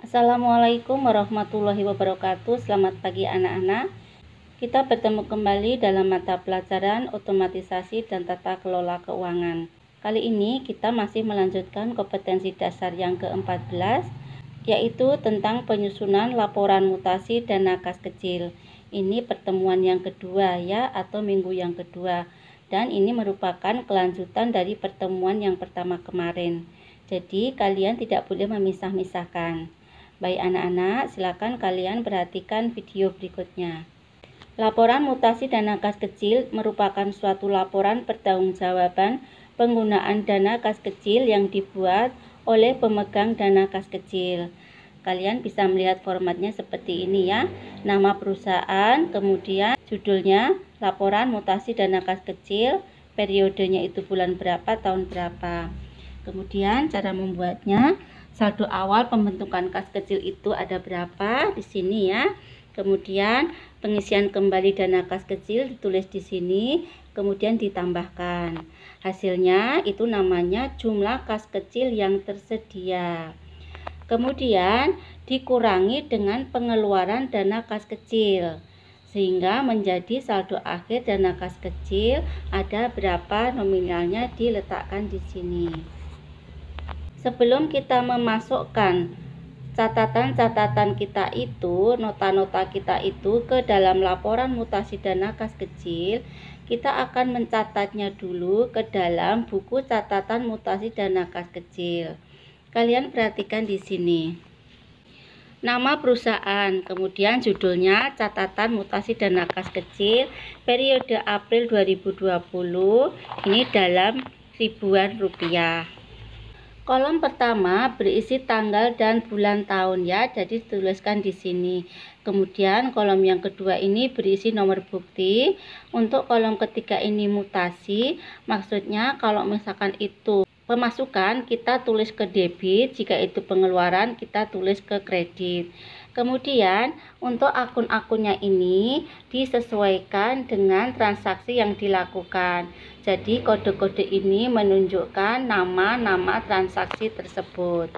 Assalamualaikum warahmatullahi wabarakatuh. Selamat pagi anak-anak. Kita bertemu kembali dalam mata pelajaran otomatisasi dan tata kelola keuangan. Kali ini kita masih melanjutkan kompetensi dasar yang ke-14, yaitu tentang penyusunan laporan mutasi dana kas kecil. Ini pertemuan yang kedua ya, atau minggu yang kedua. Dan ini merupakan kelanjutan dari pertemuan yang pertama kemarin. Jadi kalian tidak boleh memisah-misahkan. Baik anak-anak, silakan kalian perhatikan video berikutnya. Laporan mutasi dana kas kecil merupakan suatu laporan pertanggungjawaban penggunaan dana kas kecil yang dibuat oleh pemegang dana kas kecil. Kalian bisa melihat formatnya seperti ini ya. Nama perusahaan, kemudian judulnya laporan mutasi dana kas kecil, periodenya itu bulan berapa, tahun berapa. Kemudian cara membuatnya, saldo awal pembentukan kas kecil itu ada berapa di sini ya. Kemudian pengisian kembali dana kas kecil ditulis di sini, kemudian ditambahkan. Hasilnya itu namanya jumlah kas kecil yang tersedia. Kemudian dikurangi dengan pengeluaran dana kas kecil, sehingga menjadi saldo akhir dana kas kecil ada berapa nominalnya diletakkan di sini. Sebelum kita memasukkan catatan-catatan kita itu, nota-nota kita itu ke dalam laporan mutasi dana kas kecil, kita akan mencatatnya dulu ke dalam buku catatan mutasi dana kas kecil. Kalian perhatikan di sini. Nama perusahaan, kemudian judulnya catatan mutasi dana kas kecil periode April 2020, ini dalam ribuan rupiah. Kolom pertama berisi tanggal dan bulan tahun ya, jadi tuliskan di sini. Kemudian kolom yang kedua ini berisi nomor bukti. Untuk kolom ketiga ini mutasi, maksudnya kalau misalkan itu pemasukan kita tulis ke debit, jika itu pengeluaran kita tulis ke kredit. Kemudian untuk akun-akunnya ini disesuaikan dengan transaksi yang dilakukan. Jadi kode-kode ini menunjukkan nama-nama transaksi tersebut.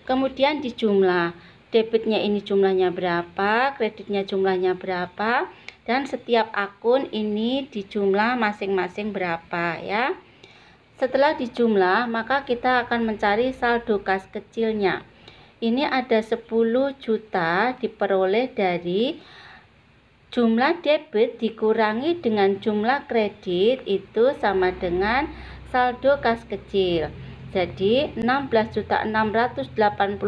Kemudian dijumlah, debitnya ini jumlahnya berapa, kreditnya jumlahnya berapa, dan setiap akun ini dijumlah masing-masing berapa ya. Setelah dijumlah, maka kita akan mencari saldo kas kecilnya. Ini ada 10 juta diperoleh dari jumlah debit dikurangi dengan jumlah kredit, itu sama dengan saldo kas kecil. Jadi 16.686.000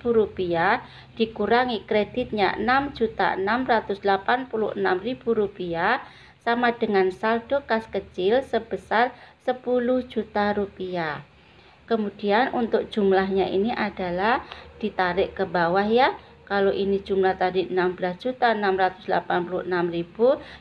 rupiah dikurangi kreditnya 6.686.000 rupiah sama dengan saldo kas kecil sebesar 10 juta rupiah. Kemudian untuk jumlahnya ini adalah ditarik ke bawah ya. Kalau ini jumlah tadi 16.686.000,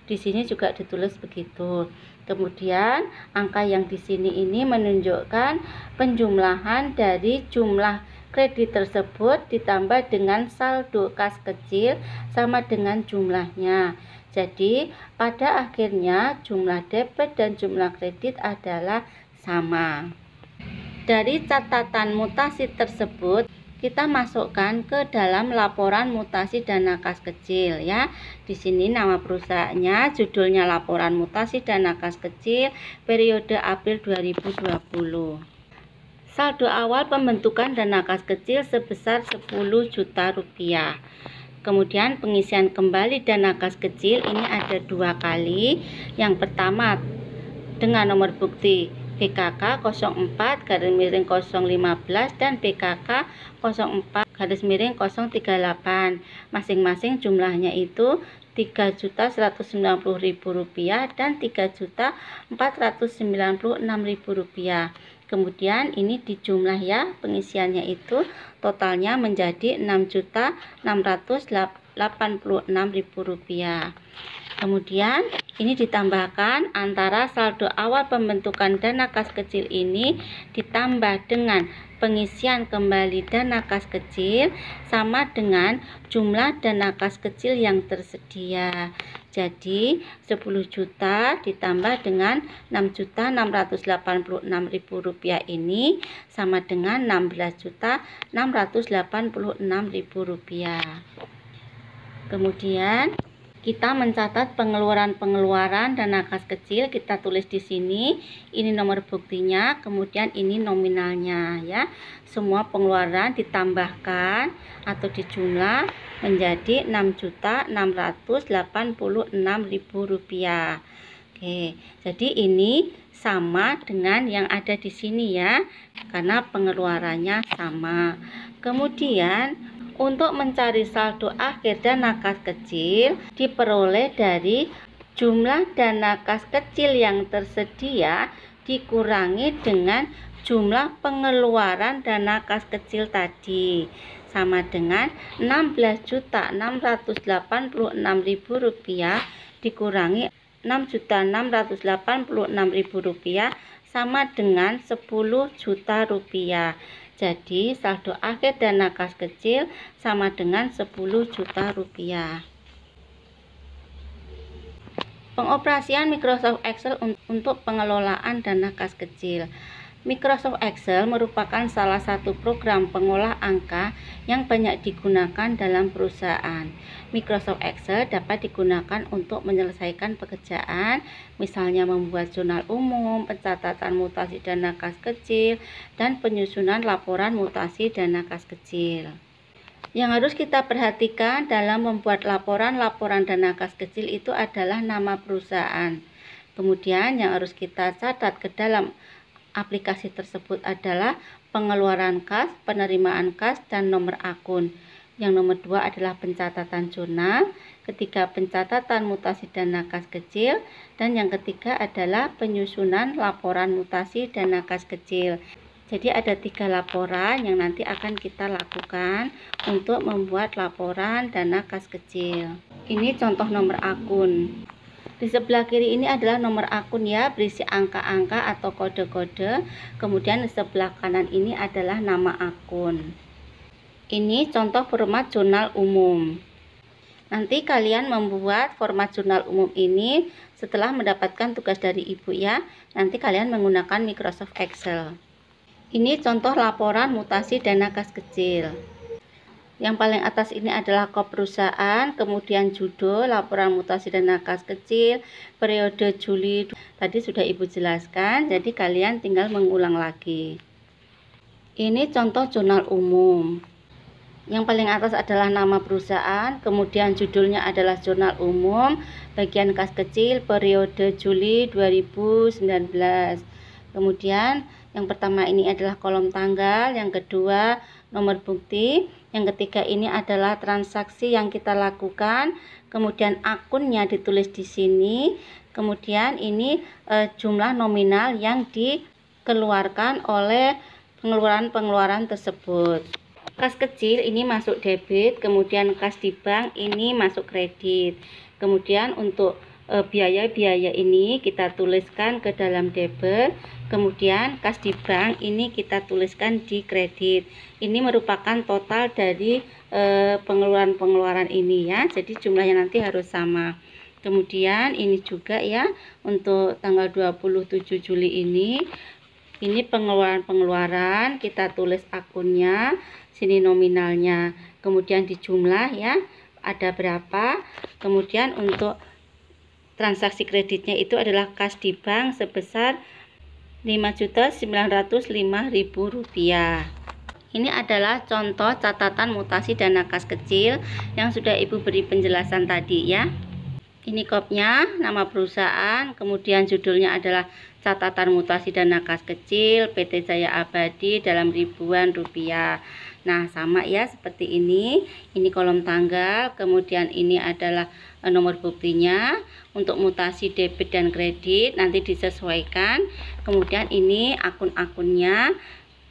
di sini juga ditulis begitu. Kemudian angka yang di sini ini menunjukkan penjumlahan dari jumlah kredit tersebut ditambah dengan saldo kas kecil sama dengan jumlahnya. Jadi pada akhirnya jumlah debit dan jumlah kredit adalah sama. Dari catatan mutasi tersebut kita masukkan ke dalam laporan mutasi dana kas kecil ya. Di sini nama perusahaannya, judulnya laporan mutasi dana kas kecil periode April 2020. Saldo awal pembentukan dana kas kecil sebesar 10 juta rupiah. Kemudian pengisian kembali dana kas kecil ini ada 2 kali. Yang pertama dengan nomor bukti PKK 04-015 dan PKK 04-038. Masing-masing jumlahnya itu Rp3.190.000 dan Rp3.496.000. Kemudian ini dijumlah ya, pengisiannya itu totalnya menjadi Rp6.686.000. Kemudian ini ditambahkan antara saldo awal pembentukan dana kas kecil ini ditambah dengan pengisian kembali dana kas kecil sama dengan jumlah dana kas kecil yang tersedia. Jadi 10 juta ditambah dengan 6.686.000 rupiah ini sama dengan 16.686.000 rupiah. Kemudian kita mencatat pengeluaran dana kas kecil, kita tulis di sini. Ini nomor buktinya, kemudian ini nominalnya ya. Semua pengeluaran ditambahkan atau dijumlah menjadi 6.686.000 rupiah. Oke, jadi ini sama dengan yang ada di sini ya, karena pengeluarannya sama. Kemudian untuk mencari saldo akhir dana kas kecil diperoleh dari jumlah dana kas kecil yang tersedia dikurangi dengan jumlah pengeluaran dana kas kecil tadi sama dengan 16.686.000 rupiah dikurangi 6.686.000 rupiah sama dengan 10 juta rupiah. Jadi saldo akhir dana kas kecil sama dengan 10 juta rupiah. Pengoperasian Microsoft Excel untuk pengelolaan dana kas kecil. Microsoft Excel merupakan salah satu program pengolah angka yang banyak digunakan dalam perusahaan. Microsoft Excel dapat digunakan untuk menyelesaikan pekerjaan, misalnya membuat jurnal umum, pencatatan mutasi dana kas kecil, dan penyusunan laporan mutasi dana kas kecil. Yang harus kita perhatikan dalam membuat laporan dana kas kecil itu adalah nama perusahaan. Kemudian yang harus kita catat ke dalam aplikasi tersebut adalah pengeluaran kas, penerimaan kas, dan nomor akun. Yang nomor 2 adalah pencatatan jurnal, ketiga pencatatan mutasi dana kas kecil, dan yang ketiga adalah penyusunan laporan mutasi dana kas kecil. Jadi ada 3 laporan yang nanti akan kita lakukan untuk membuat laporan dana kas kecil. Ini contoh nomor akun. Di sebelah kiri ini adalah nomor akun ya, berisi angka-angka atau kode-kode. Kemudian di sebelah kanan ini adalah nama akun. Ini contoh format jurnal umum. Nanti kalian membuat format jurnal umum ini setelah mendapatkan tugas dari ibu ya. Nanti kalian menggunakan Microsoft Excel. Ini contoh laporan mutasi dana kas kecil. Yang paling atas ini adalah kop perusahaan, kemudian judul, laporan mutasi dana kas kecil, periode Juli. Tadi sudah ibu jelaskan, jadi kalian tinggal mengulang lagi. Ini contoh jurnal umum. Yang paling atas adalah nama perusahaan, kemudian judulnya adalah jurnal umum, bagian kas kecil, periode Juli 2019. Kemudian yang pertama ini adalah kolom tanggal, yang kedua nomor bukti, yang ketiga ini adalah transaksi yang kita lakukan, kemudian akunnya ditulis di sini, kemudian ini jumlah nominal yang dikeluarkan oleh pengeluaran tersebut. Kas kecil ini masuk debit, kemudian kas di bank ini masuk kredit. Kemudian untuk biaya-biaya ini kita tuliskan ke dalam debit, kemudian kas di bank ini kita tuliskan di kredit. Ini merupakan total dari pengeluaran ini ya, jadi jumlahnya nanti harus sama. Kemudian ini juga ya, untuk tanggal 27 Juli ini pengeluaran kita tulis akunnya, sini nominalnya, kemudian dijumlah ya, ada berapa. Kemudian untuk transaksi kreditnya itu adalah kas di bank sebesar Rp5.905.000. Ini adalah contoh catatan mutasi dana kas kecil yang sudah ibu beri penjelasan tadi ya. Ini kopnya, nama perusahaan, kemudian judulnya adalah catatan mutasi dana kas kecil PT Jaya Abadi dalam ribuan rupiah. Nah sama ya seperti ini kolom tanggal, kemudian ini adalah nomor buktinya. Untuk mutasi debit dan kredit nanti disesuaikan. Kemudian ini akun-akunnya,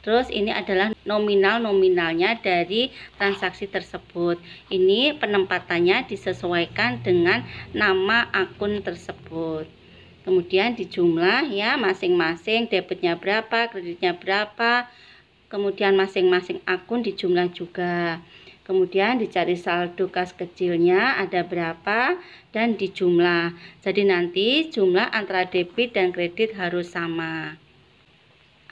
Terus ini adalah nominalnya dari transaksi tersebut. Ini penempatannya disesuaikan dengan nama akun tersebut. Kemudian dijumlah ya, masing-masing debitnya berapa, kreditnya berapa. Kemudian masing-masing akun dijumlah juga. Kemudian dicari saldo kas kecilnya ada berapa dan dijumlah. Jadi nanti jumlah antara debit dan kredit harus sama.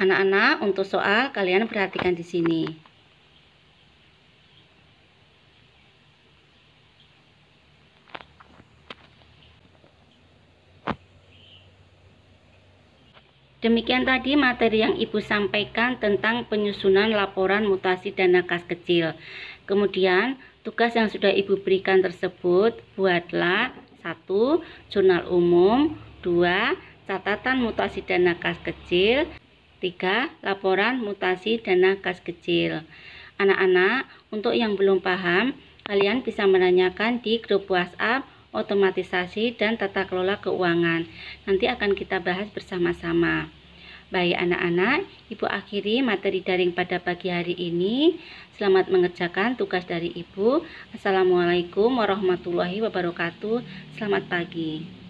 Anak-anak, untuk soal kalian perhatikan di sini. Demikian tadi materi yang Ibu sampaikan tentang penyusunan laporan mutasi dana kas kecil. Kemudian, tugas yang sudah Ibu berikan tersebut, buatlah 1. Jurnal umum, 2. Catatan mutasi dana kas kecil, 3. Laporan mutasi dana kas kecil. Anak-anak, untuk yang belum paham, kalian bisa menanyakan di grup WhatsApp otomatisasi dan tata kelola keuangan. Nanti akan kita bahas bersama-sama. Baik anak-anak, Ibu akhiri materi daring pada pagi hari ini. Selamat mengerjakan tugas dari Ibu. Assalamualaikum warahmatullahi wabarakatuh. Selamat pagi.